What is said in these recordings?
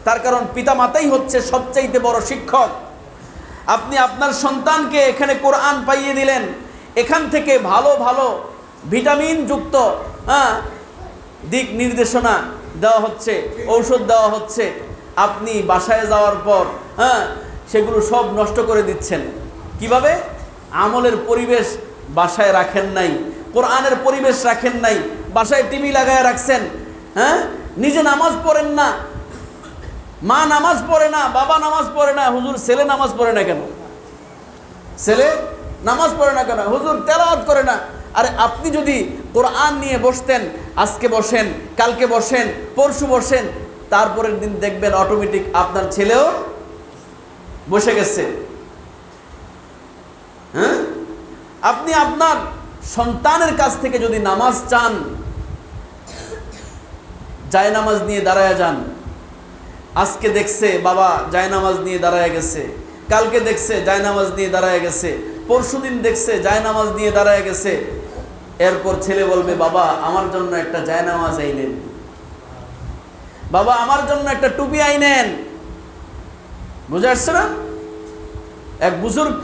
তার কারণ পিতামাতাই হচ্ছে সবচাইতে বড় শিক্ষক। আপনি আপনার সন্তানকে এখানে কোরআন পাইয়ে দিলেন, এখান থেকে ভালো ভালো ভিটামিন যুক্ত দিক নির্দেশনা দেওয়া হচ্ছে, ঔষধ দেওয়া হচ্ছে। আপনি বাসায় যাওয়ার পর সেগুলো সব নষ্ট করে দিচ্ছেন। কিভাবে? আমলের পরিবেশ বাসায় রাখেন নাই, কোরআনের পরিবেশ রাখেন নাই, বাসায় টিভি লাগায় রাখছেন, নিজে নামাজ পড়েন না, মা নামাজ পড়ে না, বাবা নামাজ পড়ে না, হুজুর ছেলে নামাজ পড়ে না কেন? ছেলে নামাজ পড়ে না কেন? হুজুর তেলাওয়াত করে না। আরে আপনি যদি কোরআন নিয়ে বসতেন, আজকে বসেন, কালকে বসেন, পরশু বসেন, তারপরের দিন দেখবেন অটোমেটিক আপনার ছেলেও বসে গেছে। আপনি আপনার সন্তানের কাছ থেকে যদি নামাজ চান, জায়নামাজ নিয়ে দাঁড়ায় যান। আজকে দেখছে বাবা জায়নামাজ নিয়ে দাঁড়ায় গেছে, কালকে দেখছে জায়নামাজ নিয়ে দাঁড়ায় গেছে, পরশুদিন দেখছে জায়নামাজ নিয়ে দাঁড়ায় গেছে। এরপর ছেলে বলবে, বাবা আমার জন্য একটা জায়নামাজ আইনেন, বাবা আমার জন্য একটা টুপি আইনেন। বুঝে আসছে না? এক বুজুর্গ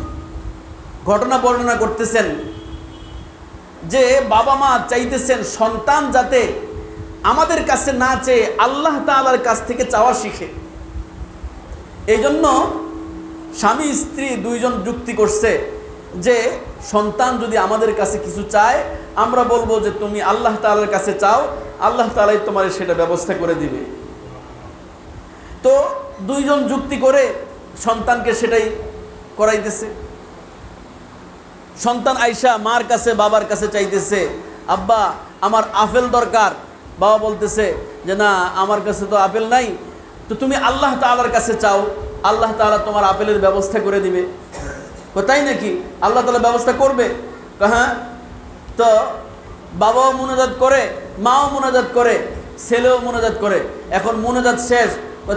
ঘটনা বর্ণনা করতেছেন যে বাবা মা চাইতেছেন সন্তান যাতে আমাদের কাছে না চেয়ে আল্লাহ তাআলার কাছ থেকে চাওয়া শিখে। এই জন্য স্বামী স্ত্রী দুইজন যুক্তি করছে যে সন্তান যদি আমাদের কাছে কিছু চায়, আমরা বলবো যে তুমি আল্লাহ তাআলার কাছে চাও, আল্লাহ তাআলাই তোমার সেটা ব্যবস্থা করে দিবে। তো দুইজন যুক্তি করে সন্তানকে সেটাই করাইতেছে। সন্তান আইসা মার কাছে বাবার কাছে চাইতেছে, আব্বা আমার আপেল দরকার। বাবা বলতেছে যে না, আমার কাছে তো আপেল নাই, তো তুমি আল্লাহ তাআলার কাছে চাও, আল্লাহ তাআলা তোমার আপেলের ব্যবস্থা করে দিবে। তাই নাকি? আল্লাহ তাআলা ব্যবস্থা করবে? হ্যাঁ। তো বাবাও মুনাজাত করে, মাও মুনাজাত করে, ছেলেও মুনাজাত করে। এখন মুনাজাত শেষ,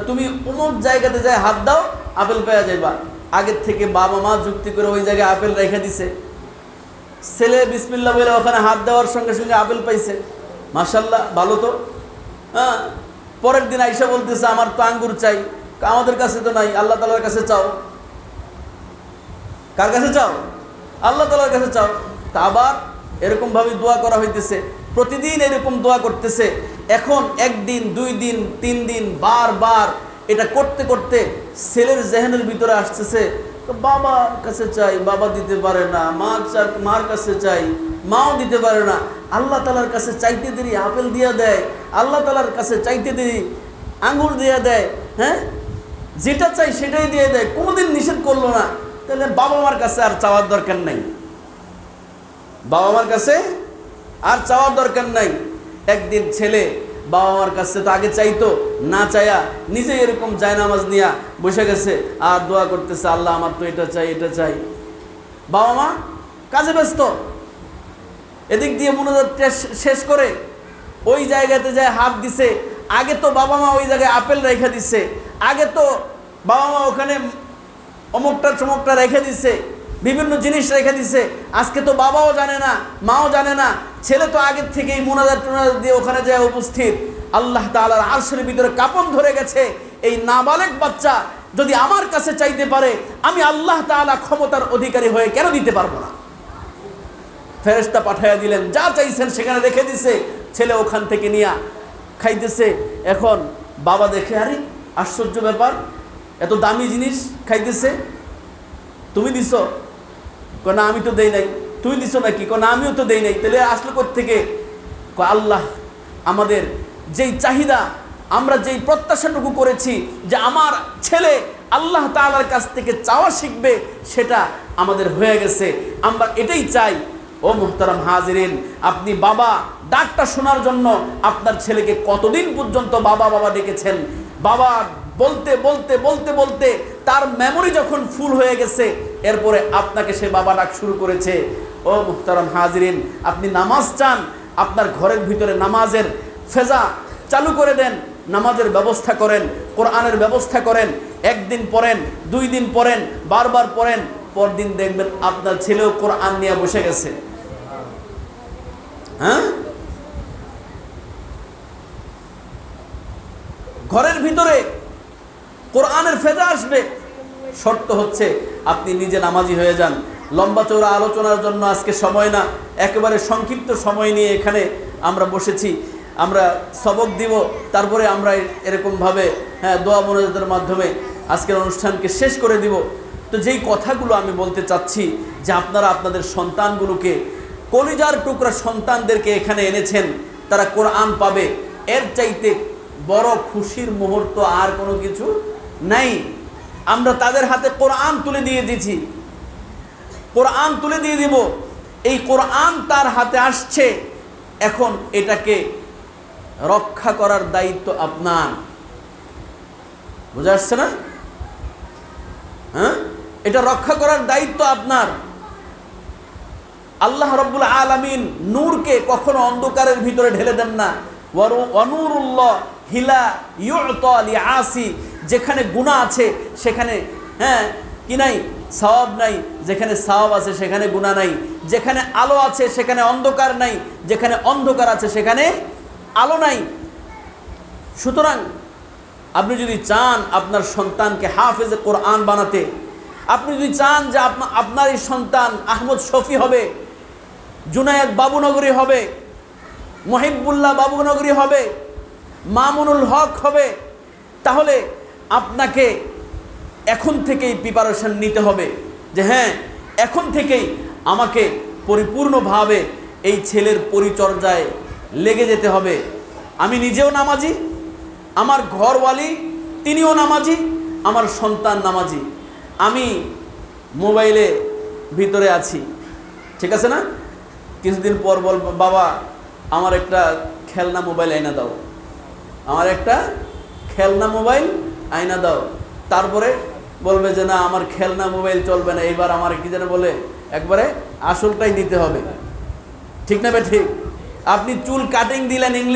তুমি অমুক জায়গাতে যায় হাত দাও, আপেল পেয়ে যাইবা। আগের থেকে বাবা মা যুক্তি করে ওই জায়গায় আপেল রেখে দিছে। ছেলে বিসমিল্লাহ বলে ওখানে হাত দেওয়ার সঙ্গে সঙ্গে আপেল পাইছে। মাশাআল্লাহ, ভালো তো। পরের দিন আইসা বলতেছে আমার তো আঙ্গুর চাই। আমাদের কাছে তো নাই, আল্লাহ তাআলার কাছে চাও। কার কাছে চাও? আল্লাহ তাআলার কাছে চাও। তা আবার এরকম ভাবে দোয়া করা হইতেছে, প্রতিদিন এরকম দোয়া করতেছে। এখন একদিন, 2 দিন, 3 দিন বারবার এটা করতে করতে ছেলের জেহেনের ভিতরে আসতেছে, তো বাবার কাছে চাই, বাবা দিতে পারে না, মার কাছে চাই, মাও দিতে পারে না। আল্লাহ তাআলার কাছে চাইতে দেরি আপেল দিয়া দেয়, আল্লাহ তাআলার কাছে চাইতে দেরি আঙ্গুর দিয়া দেয়। হ্যাঁ, যেটা চাই সেটাই দিয়ে দেয়, কোনোদিন নিষেধ করলো না। তাহলে বাবা মার কাছে আর চাওয়ার দরকার নাই, বাবা মার কাছে আর চাওয়ার দরকার নাই। একদিন ছেলে বাবা মার কাছে তো আগে চাইতো, না চাইয়া নিজে এরকম জায়নামাজ নিয়া বসে গেছে আর দোয়া করতেছে, আল্লাহ আমার তো এটা চাই, এটা চাই। বাবা মা কাজে ব্যস্ত, এদিক দিয়ে মুনাজাত শেষ করে ওই জায়গাতে যায় হাত দিছে। আগে তো বাবা মা ওই জায়গায় আপেল রেখে দিছে, আগে তো বাবা মা ওখানে অমুকটা চমকটা রেখে দিছে, বিভিন্ন জিনিস রেখে দিছে। আজকে তো বাবাও জানে না, মাও জানে না, ছেলে তো আগের থেকেই মুনাজাত দিয়ে ওখানে যায় উপস্থিত। আল্লাহ তাআলার আরশের ভিতরে কাঁপন ধরে গেছে, এই নাবালেগ বাচ্চা যদি আমার কাছে চাইতে পারে, আমি আল্লাহ তাআলা ক্ষমতার অধিকারী হয়ে কেন দিতে পারবো না? ফেরেশতা পাঠাইয়া দিলেন, যা চাইছেন সেখানে রেখে দিছে। ছেলে ওখান থেকে নিয়ে খাইতেছে। এখন বাবা দেখে, আরে আশ্চর্য ব্যাপার, এত দামি জিনিস খাইতেছে, তুমি দিছো? না আমি তো দেই নাই। তুমি দিছো নাকি? না আমিও তো দেই নাই। তাহলে আসলে কোত্থেকে? আল্লাহ আমাদের যেই চাহিদা, আমরা যেই প্রত্যাশাটুকু করেছি যে আমার ছেলে আল্লাহ তাআলার কাছ থেকে চাওয়া শিখবে, সেটা আমাদের হয়ে গেছে। আমরা এটাই চাই। ও মুহতারাম হাজিরিন, আপনি বাবা ডাকটা শোনার জন্য আপনার ছেলেকে কতদিন পর্যন্ত বাবা বাবা ডেকেছেন? বাবা বলতে বলতে বলতে বলতে তার মেমোরি যখন ফুল হয়ে গেছে, এরপরে আপনাকে সে বাবা ডাক শুরু করেছে। ও মুহতারাম হাজিরিন, আপনি নামাজ চান, আপনার ঘরের ভিতরে নামাজের ফেজা চালু করে দেন, নামাজের ব্যবস্থা করেন, কোরআনের ব্যবস্থা করেন। 1 দিন পড়েন, 2 দিন পড়েন, বারবার পড়েন, পরদিন দেখবেন আপনার ছেলেও কোরআন নিয়ে বসে গেছে। হ্যাঁ, ঘরের ভিতরে কোরআনের ফেজা আসবে। শর্ত হচ্ছে আপনি নিজে নামাজি হয়ে যান। লম্বা চওড়া আলোচনার জন্য আজকে সময় না, একেবারে সংক্ষিপ্ত সময় নিয়ে এখানে আমরা বসেছি। আমরা সবক দিব, তারপরে আমরা এরকমভাবে দোয়া মোনাজাতের মাধ্যমে আজকের অনুষ্ঠানকে শেষ করে দিব। তো যেই কথাগুলো আমি বলতে চাচ্ছি যে আপনারা আপনাদের সন্তানগুলোকে, কলিজার টুকরা সন্তানদেরকে এখানে এনেছেন, তারা কোরআন পাবে, এর চাইতে বড় খুশির মুহূর্ত আর কোনো কিছু নাই। আমরা তাদের হাতে কোরআন তুলে দিয়ে দিয়েছি, কোরআন তুলে দিয়ে দিব। এই কোরআন তার হাতে আসছে, এখন এটাকে রক্ষা করার দায়িত্ব আপনার। বুঝা আসছে না? হ্যাঁ, এটা রক্ষা করার দায়িত্ব আপনার। আল্লাহ রাব্বুল আলামিন নূরকে কখনো অন্ধকারের ভিতরে ঢেলে দেন না। ওয়ানুরুল্লাহ হিলা ইউতা লিআসি, যেখানে গুনাহ আছে সেখানে কি নাই, সওয়াব নাই। যেখানে সওয়াব আছে সেখানে গুনাহ নাই। যেখানে আলো আছে সেখানে অন্ধকার নাই। যেখানে অন্ধকার আছে সেখানে আলো নাই। সুতরাং আপনি যদি চান আপনার সন্তানকে হাফেজে কোরআন বানাতে, আপনি যদি চান যে আপনার এই সন্তান আহমদ শফি হবে, জুনায়েদ বাবুনগরী হবে, মহিবুল্লাহ বাবুনগরী হবে, মামুনুল হক হবে, তাহলে আপনাকে এখন থেকেই প্রিপারেশন নিতে হবে যে হ্যাঁ, এখন থেকেই আমাকে পরিপূর্ণভাবে এই ছেলের পরিচর্যায় লেগে যেতে হবে। আমি নিজেও নামাজি, আমার ঘরওয়ালি তিনিও নামাজি, আমার সন্তান নামাজি। আমি মোবাইলে ভিতরে আছি, ঠিক আছে না? কিছুদিন পর বলবো, বাবা আমার একটা খেলনা মোবাইল আইনা দাও, আমার একটা খেলনা মোবাইল আইনা দাও। তারপরে বলবে যে না, আমার খেলনা মোবাইল চলবে না, এইবার আমার কি যেন বলে, একবারে আসলটাই দিতে হবে। ঠিক না বে ঠিক? আপনি চুল কাটিং দিলেন ইংলিশ